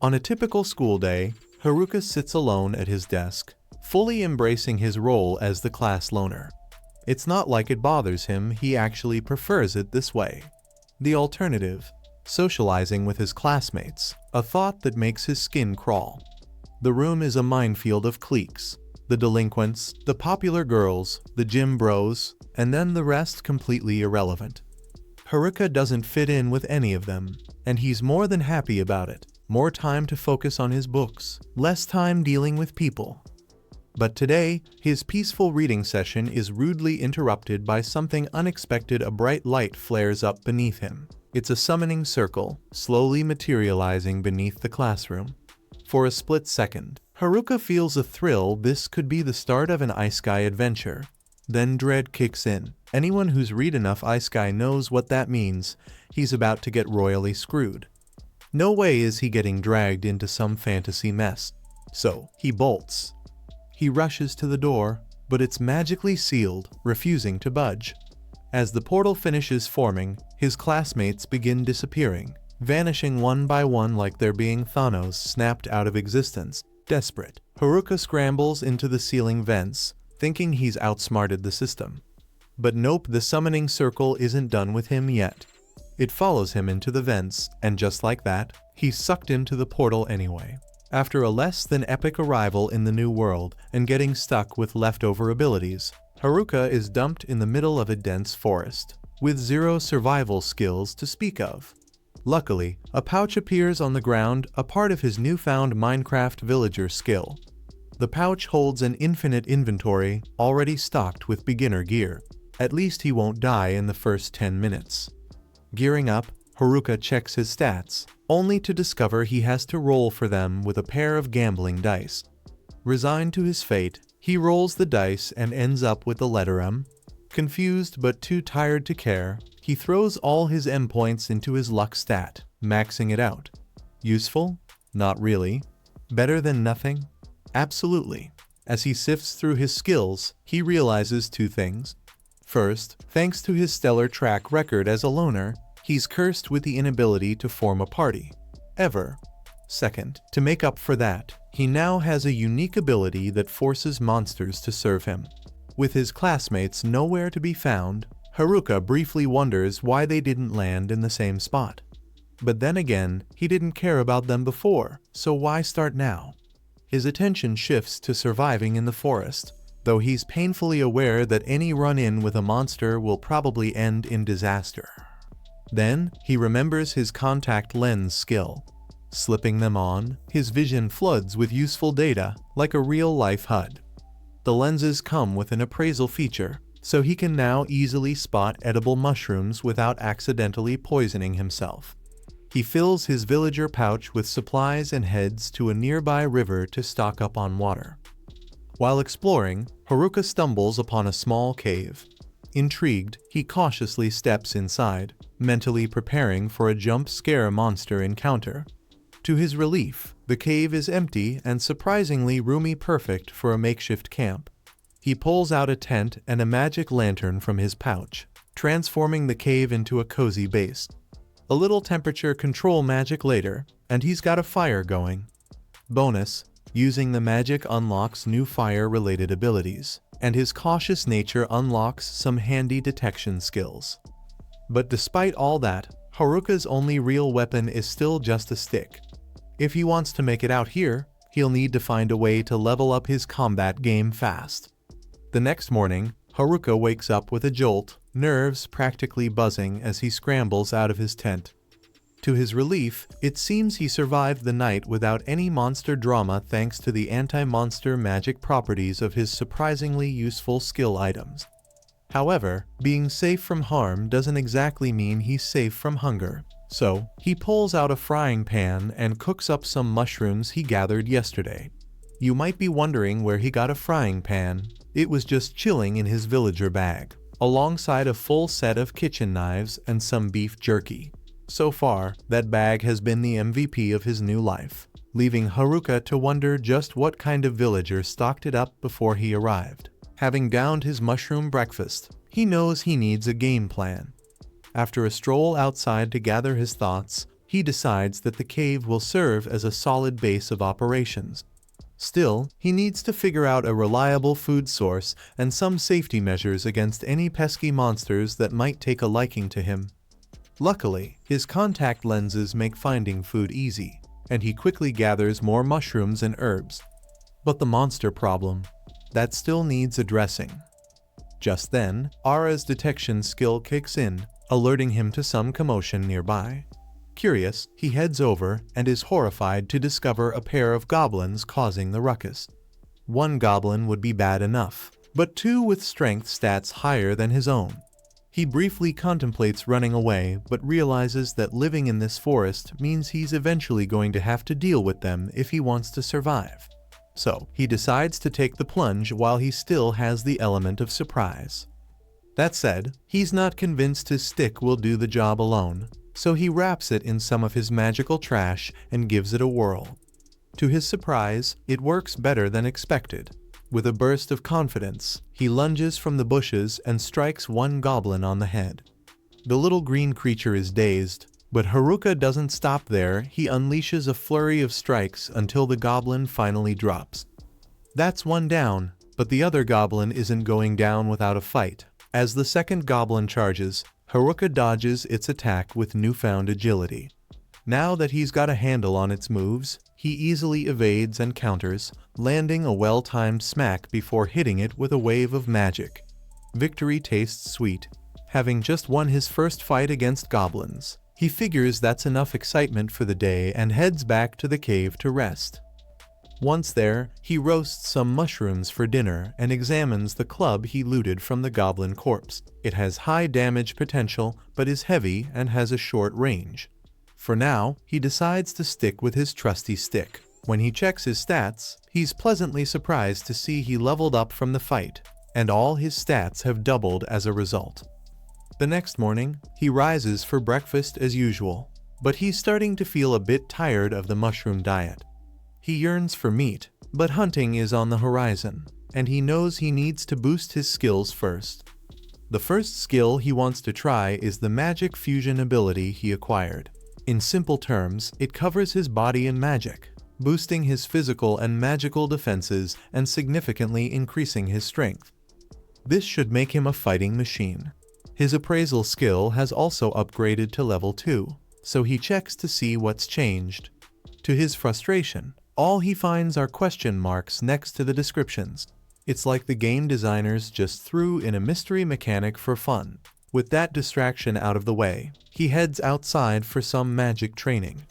On a typical school day, Haruka sits alone at his desk, fully embracing his role as the class loner. It's not like it bothers him, he actually prefers it this way. The alternative, socializing with his classmates, a thought that makes his skin crawl. The room is a minefield of cliques. The delinquents, the popular girls, the gym bros, and then the rest completely irrelevant. Haruka doesn't fit in with any of them, and he's more than happy about it. More time to focus on his books, less time dealing with people. But today, his peaceful reading session is rudely interrupted by something unexpected. A bright light flares up beneath him. It's a summoning circle, slowly materializing beneath the classroom. For a split second, Haruka feels a thrill. This could be the start of an Isekai adventure. Then dread kicks in. Anyone who's read enough Isekai knows what that means. He's about to get royally screwed. No way is he getting dragged into some fantasy mess. So, he bolts. He rushes to the door, but it's magically sealed, refusing to budge. As the portal finishes forming, his classmates begin disappearing, vanishing one by one like they're being Thanos snapped out of existence. Desperate, Haruka scrambles into the ceiling vents, thinking he's outsmarted the system. But nope, the summoning circle isn't done with him yet. It follows him into the vents, and just like that, he's sucked into the portal anyway. After a less than epic arrival in the new world and getting stuck with leftover abilities, Haruka is dumped in the middle of a dense forest, with zero survival skills to speak of. Luckily, a pouch appears on the ground, a part of his newfound Minecraft villager skill. The pouch holds an infinite inventory, already stocked with beginner gear. At least he won't die in the first 10 minutes. Gearing up, Haruka checks his stats, only to discover he has to roll for them with a pair of gambling dice. Resigned to his fate, he rolls the dice and ends up with the letter M. Confused but too tired to care, he throws all his M points into his luck stat, maxing it out. Useful? Not really. Better than nothing? Absolutely. As he sifts through his skills, he realizes two things. First, thanks to his stellar track record as a loner, he's cursed with the inability to form a party. Ever. Second, to make up for that, he now has a unique ability that forces monsters to serve him. With his classmates nowhere to be found, Haruka briefly wonders why they didn't land in the same spot. But then again, he didn't care about them before, so why start now? His attention shifts to surviving in the forest, though he's painfully aware that any run-in with a monster will probably end in disaster. Then, he remembers his contact lens skill. Slipping them on, his vision floods with useful data, like a real-life HUD. The lenses come with an appraisal feature, so he can now easily spot edible mushrooms without accidentally poisoning himself. He fills his villager pouch with supplies and heads to a nearby river to stock up on water. While exploring, Haruka stumbles upon a small cave. Intrigued, he cautiously steps inside, mentally preparing for a jump scare monster encounter. To his relief, the cave is empty and surprisingly roomy, perfect for a makeshift camp. He pulls out a tent and a magic lantern from his pouch, transforming the cave into a cozy base. A little temperature control magic later, and he's got a fire going. Bonus, using the magic unlocks new fire-related abilities, and his cautious nature unlocks some handy detection skills. But despite all that, Haruka's only real weapon is still just a stick. If he wants to make it out here, he'll need to find a way to level up his combat game fast. The next morning, Haruka wakes up with a jolt, nerves practically buzzing as he scrambles out of his tent. To his relief, it seems he survived the night without any monster drama thanks to the anti-monster magic properties of his surprisingly useful skill items. However, being safe from harm doesn't exactly mean he's safe from hunger. So, he pulls out a frying pan and cooks up some mushrooms he gathered yesterday. You might be wondering where he got a frying pan. It was just chilling in his villager bag, alongside a full set of kitchen knives and some beef jerky. So far, that bag has been the MVP of his new life, leaving Haruka to wonder just what kind of villager stocked it up before he arrived. Having downed his mushroom breakfast, he knows he needs a game plan. After a stroll outside to gather his thoughts, he decides that the cave will serve as a solid base of operations. Still, he needs to figure out a reliable food source and some safety measures against any pesky monsters that might take a liking to him. Luckily, his contact lenses make finding food easy, and he quickly gathers more mushrooms and herbs. But the monster problem, that still needs addressing. Just then, Ara's detection skill kicks in, alerting him to some commotion nearby. Curious, he heads over and is horrified to discover a pair of goblins causing the ruckus. One goblin would be bad enough, but two with strength stats higher than his own. He briefly contemplates running away but realizes that living in this forest means he's eventually going to have to deal with them if he wants to survive. So, he decides to take the plunge while he still has the element of surprise. That said, he's not convinced his stick will do the job alone, so he wraps it in some of his magical trash and gives it a whirl. To his surprise, it works better than expected. With a burst of confidence, he lunges from the bushes and strikes one goblin on the head. The little green creature is dazed, but Haruka doesn't stop there. He unleashes a flurry of strikes until the goblin finally drops. That's one down, but the other goblin isn't going down without a fight. As the second goblin charges, Haruka dodges its attack with newfound agility. Now that he's got a handle on its moves, he easily evades and counters, landing a well-timed smack before hitting it with a wave of magic. Victory tastes sweet. Having just won his first fight against goblins, he figures that's enough excitement for the day and heads back to the cave to rest. Once there, he roasts some mushrooms for dinner and examines the club he looted from the goblin corpse. It has high damage potential but is heavy and has a short range. For now, he decides to stick with his trusty stick. When he checks his stats, he's pleasantly surprised to see he leveled up from the fight, and all his stats have doubled as a result. The next morning, he rises for breakfast as usual, but he's starting to feel a bit tired of the mushroom diet. He yearns for meat, but hunting is on the horizon, and he knows he needs to boost his skills first. The first skill he wants to try is the magic fusion ability he acquired. In simple terms, it covers his body in magic, boosting his physical and magical defenses and significantly increasing his strength. This should make him a fighting machine. His appraisal skill has also upgraded to level 2, so he checks to see what's changed. To his frustration, all he finds are question marks next to the descriptions. It's like the game designers just threw in a mystery mechanic for fun. With that distraction out of the way, he heads outside for some magic training.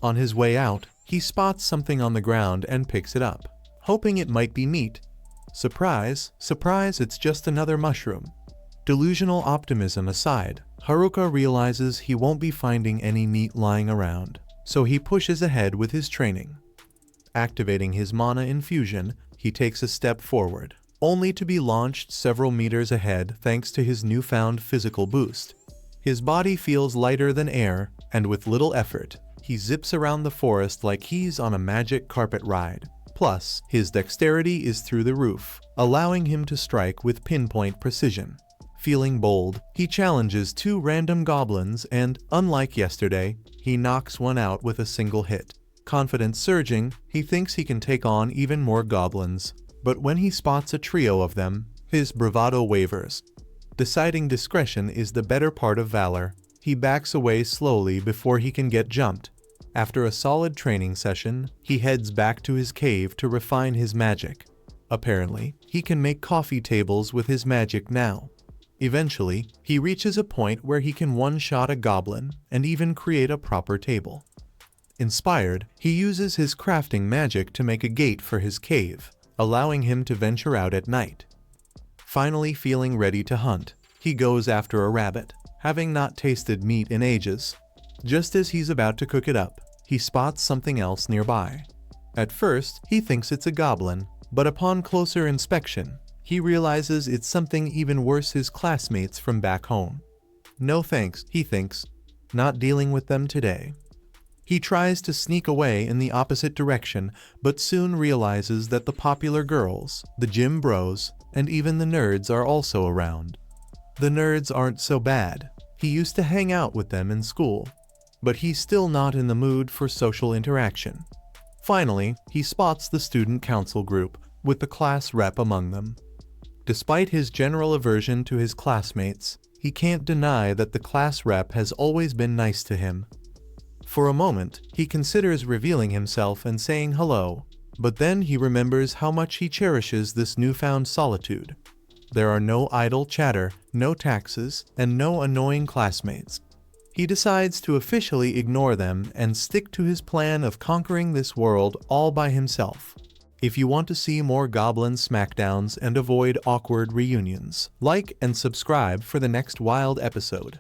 On his way out, he spots something on the ground and picks it up, hoping it might be meat. Surprise, surprise, it's just another mushroom. Delusional optimism aside, Haruka realizes he won't be finding any meat lying around, so he pushes ahead with his training. Activating his mana infusion, he takes a step forward, only to be launched several meters ahead thanks to his newfound physical boost. His body feels lighter than air, and with little effort, he zips around the forest like he's on a magic carpet ride. Plus, his dexterity is through the roof, allowing him to strike with pinpoint precision. Feeling bold, he challenges two random goblins and, unlike yesterday, he knocks one out with a single hit. Confidence surging, he thinks he can take on even more goblins. But when he spots a trio of them, his bravado wavers. Deciding discretion is the better part of valor, he backs away slowly before he can get jumped. After a solid training session, he heads back to his cave to refine his magic. Apparently, he can make coffee tables with his magic now. Eventually, he reaches a point where he can one-shot a goblin and even create a proper table. Inspired, he uses his crafting magic to make a gate for his cave, allowing him to venture out at night. Finally feeling ready to hunt, he goes after a rabbit, having not tasted meat in ages. Just as he's about to cook it up, he spots something else nearby. At first, he thinks it's a goblin, but upon closer inspection, he realizes it's something even worse, his classmates from back home. No thanks, he thinks. Not dealing with them today. He tries to sneak away in the opposite direction, but soon realizes that the popular girls, the gym bros, and even the nerds are also around. The nerds aren't so bad. He used to hang out with them in school. but he's still not in the mood for social interaction. Finally, he spots the student council group, with the class rep among them. Despite his general aversion to his classmates, he can't deny that the class rep has always been nice to him. For a moment, he considers revealing himself and saying hello, but then he remembers how much he cherishes this newfound solitude. There are no idle chatter, no taxes, and no annoying classmates. He decides to officially ignore them and stick to his plan of conquering this world all by himself. If you want to see more Goblin Smackdowns and avoid awkward reunions, like and subscribe for the next wild episode.